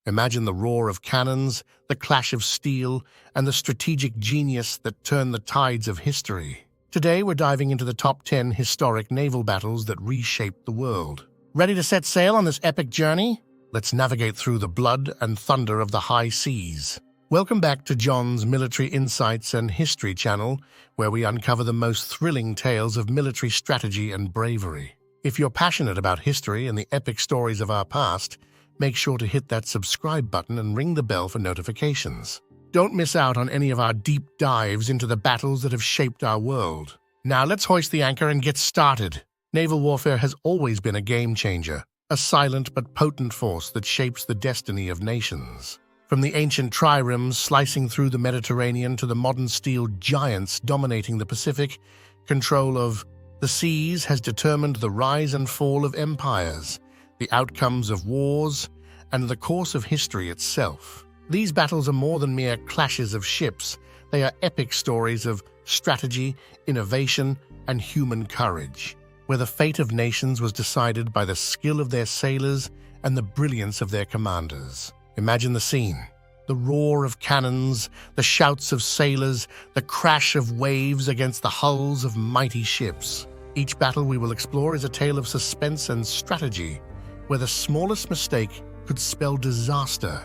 Imagine the roar of cannons, the clash of steel, and the strategic genius that turned the tides of history. Today, we're diving into the top 10 historic naval battles that reshaped the world. Ready to set sail on this epic journey? Let's navigate through the blood and thunder of the high seas. Welcome back to John's Military Insights and History channel, where we uncover the most thrilling tales of military strategy and bravery. If you're passionate about history and the epic stories of our past, make sure to hit that subscribe button and ring the bell for notifications. Don't miss out on any of our deep dives into the battles that have shaped our world. Now let's hoist the anchor and get started. Naval warfare has always been a game changer, a silent but potent force that shapes the destiny of nations. From the ancient triremes slicing through the Mediterranean to the modern steel giants dominating the Pacific, control of the seas has determined the rise and fall of empires, the outcomes of wars, and the course of history itself. These battles are more than mere clashes of ships. They are epic stories of strategy, innovation, and human courage, where the fate of nations was decided by the skill of their sailors and the brilliance of their commanders. Imagine the scene. The roar of cannons, the shouts of sailors, the crash of waves against the hulls of mighty ships. Each battle we will explore is a tale of suspense and strategy, where the smallest mistake could spell disaster,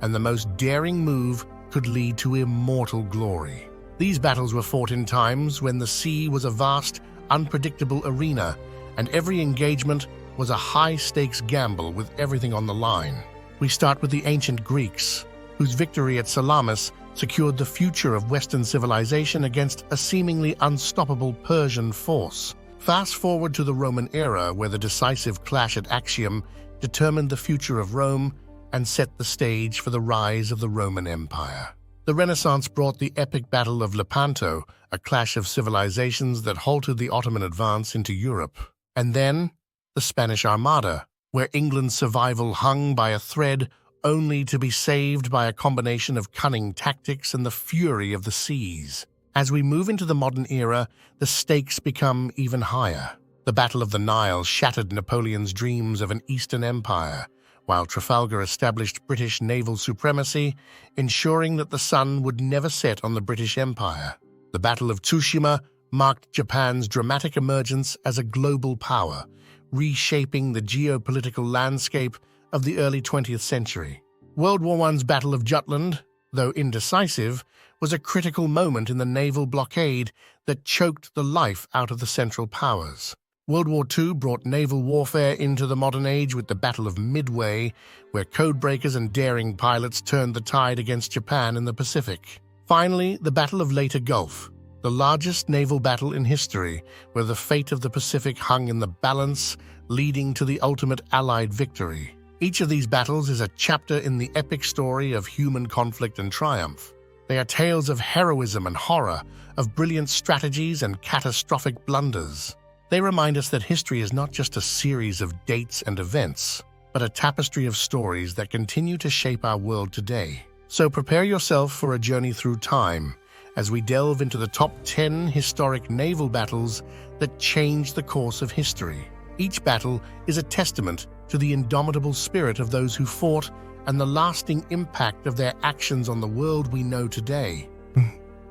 and the most daring move could lead to immortal glory. These battles were fought in times when the sea was a vast, unpredictable arena, and every engagement was a high-stakes gamble with everything on the line. We start with the ancient Greeks, whose victory at Salamis secured the future of Western civilization against a seemingly unstoppable Persian force. Fast forward to the Roman era, where the decisive clash at Actium determined the future of Rome and set the stage for the rise of the Roman Empire. The Renaissance brought the epic Battle of Lepanto, a clash of civilizations that halted the Ottoman advance into Europe. And then, the Spanish Armada, where England's survival hung by a thread, only to be saved by a combination of cunning tactics and the fury of the seas. As we move into the modern era, the stakes become even higher. The Battle of the Nile shattered Napoleon's dreams of an Eastern Empire, while Trafalgar established British naval supremacy, ensuring that the sun would never set on the British Empire. The Battle of Tsushima marked Japan's dramatic emergence as a global power, reshaping the geopolitical landscape of the early 20th century. World War I's Battle of Jutland, though indecisive, was a critical moment in the naval blockade that choked the life out of the Central Powers. World War II brought naval warfare into the modern age with the Battle of Midway, where codebreakers and daring pilots turned the tide against Japan in the Pacific. Finally, the Battle of Leyte Gulf, the largest naval battle in history, where the fate of the Pacific hung in the balance, leading to the ultimate Allied victory. Each of these battles is a chapter in the epic story of human conflict and triumph. They are tales of heroism and horror, of brilliant strategies and catastrophic blunders. They remind us that history is not just a series of dates and events, but a tapestry of stories that continue to shape our world today. So prepare yourself for a journey through time as we delve into the top 10 historic naval battles that changed the course of history. Each battle is a testament to the indomitable spirit of those who fought and the lasting impact of their actions on the world we know today.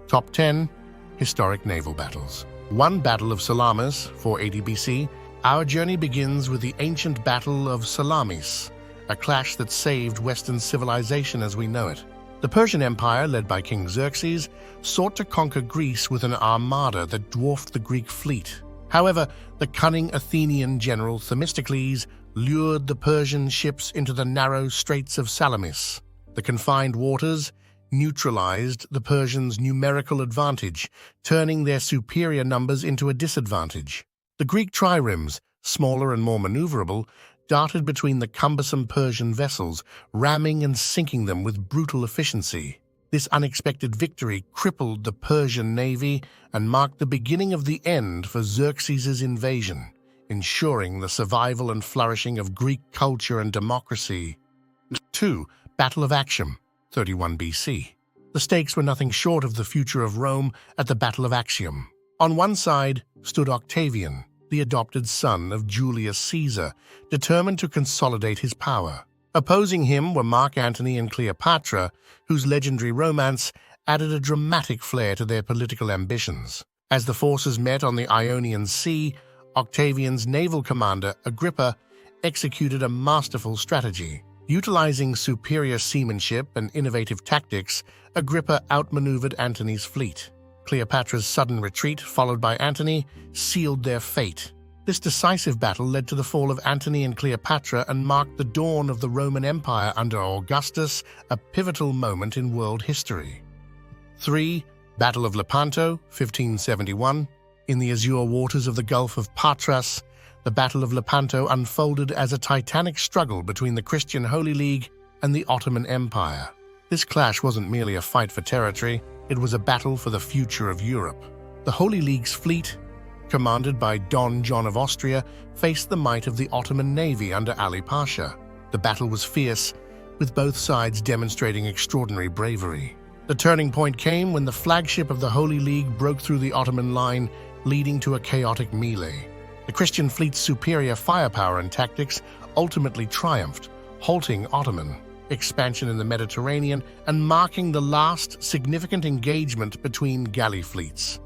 Top 10 Historic Naval Battles. 1. Battle of Salamis, 480 BC. Our journey begins with the ancient Battle of Salamis, a clash that saved Western civilization as we know it. The Persian Empire, led by King Xerxes, sought to conquer Greece with an armada that dwarfed the Greek fleet. However, the cunning Athenian general Themistocles lured the Persian ships into the narrow straits of Salamis. The confined waters neutralized the Persians' numerical advantage, turning their superior numbers into a disadvantage. The Greek triremes, smaller and more maneuverable, darted between the cumbersome Persian vessels, ramming and sinking them with brutal efficiency. This unexpected victory crippled the Persian navy and marked the beginning of the end for Xerxes' invasion, ensuring the survival and flourishing of Greek culture and democracy. 2. Battle of Actium, 31 BC. The stakes were nothing short of the future of Rome at the Battle of Actium. On one side stood Octavian, the adopted son of Julius Caesar, determined to consolidate his power. Opposing him were Mark Antony and Cleopatra, whose legendary romance added a dramatic flair to their political ambitions. As the forces met on the Ionian Sea, Octavian's naval commander, Agrippa, executed a masterful strategy. Utilizing superior seamanship and innovative tactics, Agrippa outmaneuvered Antony's fleet. Cleopatra's sudden retreat, followed by Antony, sealed their fate. This decisive battle led to the fall of Antony and Cleopatra and marked the dawn of the Roman Empire under Augustus, a pivotal moment in world history. 3. Battle of Lepanto, 1571. In the azure waters of the Gulf of Patras, the Battle of Lepanto unfolded as a titanic struggle between the Christian Holy League and the Ottoman Empire. This clash wasn't merely a fight for territory, it was a battle for the future of Europe. The Holy League's fleet, commanded by Don John of Austria, faced the might of the Ottoman navy under Ali Pasha. The battle was fierce, with both sides demonstrating extraordinary bravery. The turning point came when the flagship of the Holy League broke through the Ottoman line, leading to a chaotic melee. The Christian fleet's superior firepower and tactics ultimately triumphed, halting Ottoman expansion in the Mediterranean and marking the last significant engagement between galley fleets.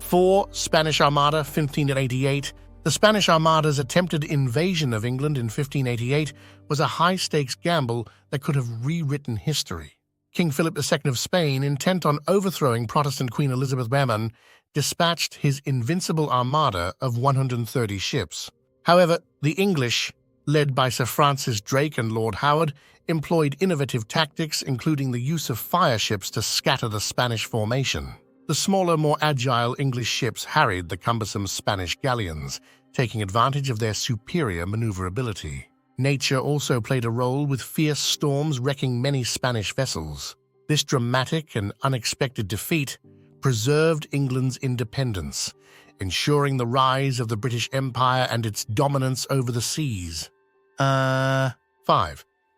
4. Spanish Armada, 1588. The Spanish Armada's attempted invasion of England in 1588 was a high-stakes gamble that could have rewritten history. King Philip II of Spain, intent on overthrowing Protestant Queen Elizabeth Beman, dispatched his invincible armada of 130 ships. However, the English, led by Sir Francis Drake and Lord Howard, employed innovative tactics, including the use of fire ships to scatter the Spanish formation. The smaller, more agile English ships harried the cumbersome Spanish galleons, taking advantage of their superior maneuverability. Nature also played a role, with fierce storms wrecking many Spanish vessels. This dramatic and unexpected defeat preserved England's independence, ensuring the rise of the British Empire and its dominance over the seas. 5.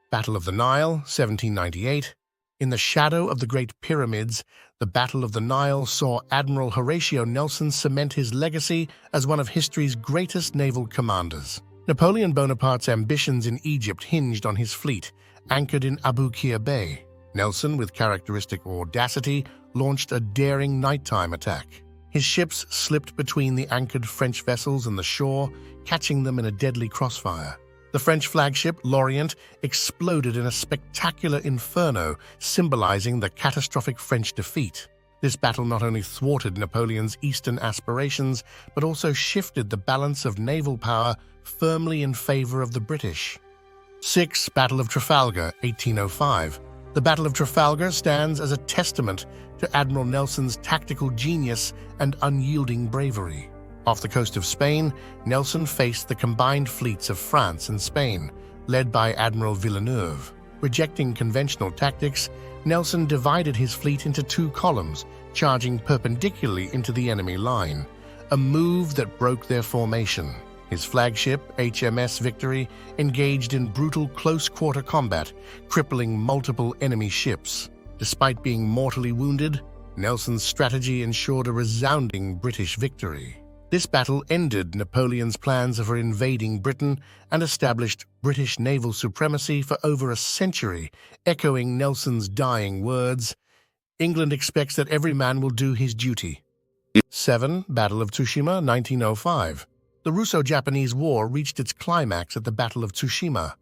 Battle of the Nile, 1798. In the shadow of the Great Pyramids, the Battle of the Nile saw Admiral Horatio Nelson cement his legacy as one of history's greatest naval commanders. Napoleon Bonaparte's ambitions in Egypt hinged on his fleet, anchored in Abu Qir Bay. Nelson, with characteristic audacity, launched a daring nighttime attack. His ships slipped between the anchored French vessels and the shore, catching them in a deadly crossfire. The French flagship, L'Orient, exploded in a spectacular inferno, symbolizing the catastrophic French defeat. This battle not only thwarted Napoleon's eastern aspirations, but also shifted the balance of naval power firmly in favor of the British. 6. Battle of Trafalgar, 1805. The Battle of Trafalgar stands as a testament to Admiral Nelson's tactical genius and unyielding bravery. Off the coast of Spain, Nelson faced the combined fleets of France and Spain, led by Admiral Villeneuve. Rejecting conventional tactics, Nelson divided his fleet into two columns, charging perpendicularly into the enemy line, a move that broke their formation. His flagship, HMS Victory, engaged in brutal close-quarter combat, crippling multiple enemy ships. Despite being mortally wounded, Nelson's strategy ensured a resounding British victory. This battle ended Napoleon's plans for invading Britain and established British naval supremacy for over a century, echoing Nelson's dying words, "England expects that every man will do his duty." 7. Battle of Tsushima, 1905. The Russo-Japanese War reached its climax at the Battle of Tsushima,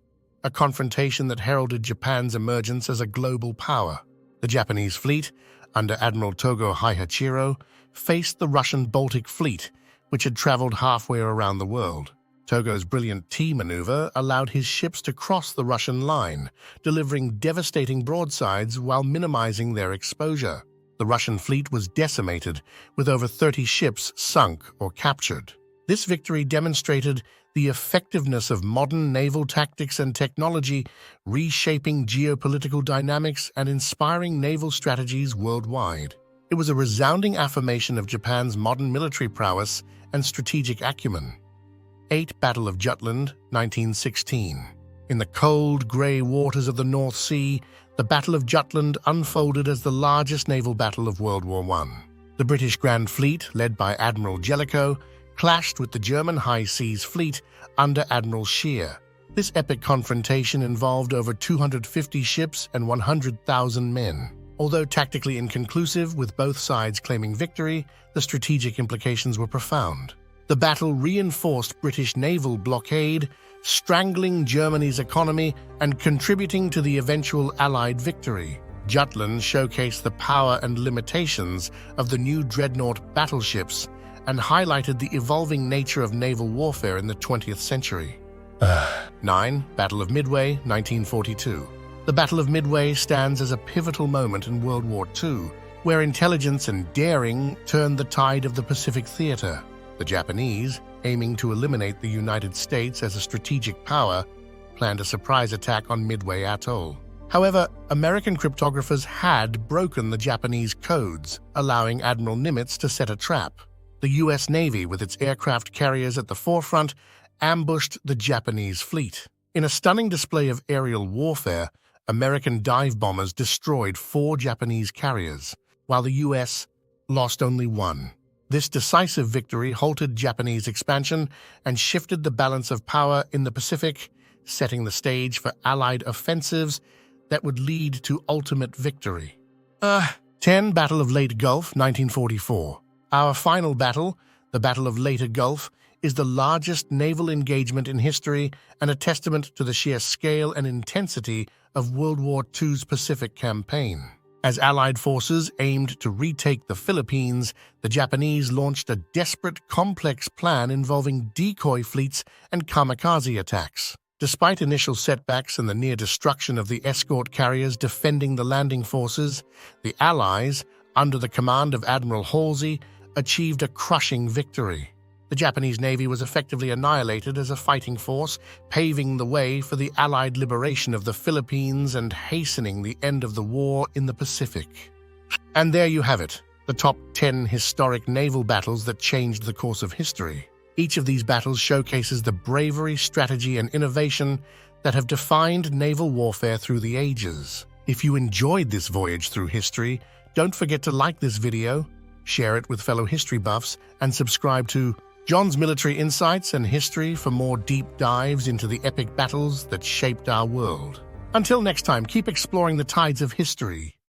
a confrontation that heralded Japan's emergence as a global power. The Japanese fleet, under Admiral Togo Haihachiro, faced the Russian Baltic Fleet, which had traveled halfway around the world. Togo's brilliant T maneuver allowed his ships to cross the Russian line, delivering devastating broadsides while minimizing their exposure. The Russian fleet was decimated, with over 30 ships sunk or captured. This victory demonstrated the effectiveness of modern naval tactics and technology, reshaping geopolitical dynamics and inspiring naval strategies worldwide. It was a resounding affirmation of Japan's modern military prowess and strategic acumen. 8. Battle of Jutland, 1916. In the cold, grey waters of the North Sea, the Battle of Jutland unfolded as the largest naval battle of World War I. The British Grand Fleet, led by Admiral Jellicoe, clashed with the German High Seas Fleet under Admiral Scheer. This epic confrontation involved over 250 ships and 100,000 men. Although tactically inconclusive, with both sides claiming victory, the strategic implications were profound. The battle reinforced British naval blockade, strangling Germany's economy and contributing to the eventual Allied victory. Jutland showcased the power and limitations of the new dreadnought battleships and highlighted the evolving nature of naval warfare in the 20th century. 9. Battle of Midway, 1942. The Battle of Midway stands as a pivotal moment in World War II, where intelligence and daring turned the tide of the Pacific theater. The Japanese, aiming to eliminate the United States as a strategic power, planned a surprise attack on Midway Atoll. However, American cryptographers had broken the Japanese codes, allowing Admiral Nimitz to set a trap. The U.S. Navy, with its aircraft carriers at the forefront, ambushed the Japanese fleet. In a stunning display of aerial warfare, American dive bombers destroyed 4 Japanese carriers, while the U.S. lost only 1. This decisive victory halted Japanese expansion and shifted the balance of power in the Pacific, setting the stage for Allied offensives that would lead to ultimate victory. 10. Battle of Leyte Gulf, 1944. Our final battle, the Battle of Leyte Gulf, is the largest naval engagement in history and a testament to the sheer scale and intensity of World War II's Pacific campaign. As Allied forces aimed to retake the Philippines, the Japanese launched a desperate, complex plan involving decoy fleets and kamikaze attacks. Despite initial setbacks and the near destruction of the escort carriers defending the landing forces, the Allies, under the command of Admiral Halsey, achieved a crushing victory. The Japanese Navy was effectively annihilated as a fighting force, paving the way for the Allied liberation of the Philippines and hastening the end of the war in the Pacific. And there you have it, the top 10 historic naval battles that changed the course of history. Each of these battles showcases the bravery, strategy, and innovation that have defined naval warfare through the ages. If you enjoyed this voyage through history, don't forget to like this video, share it with fellow history buffs, and subscribe to John's Military Insights and History for more deep dives into the epic battles that shaped our world. Until next time, keep exploring the tides of history.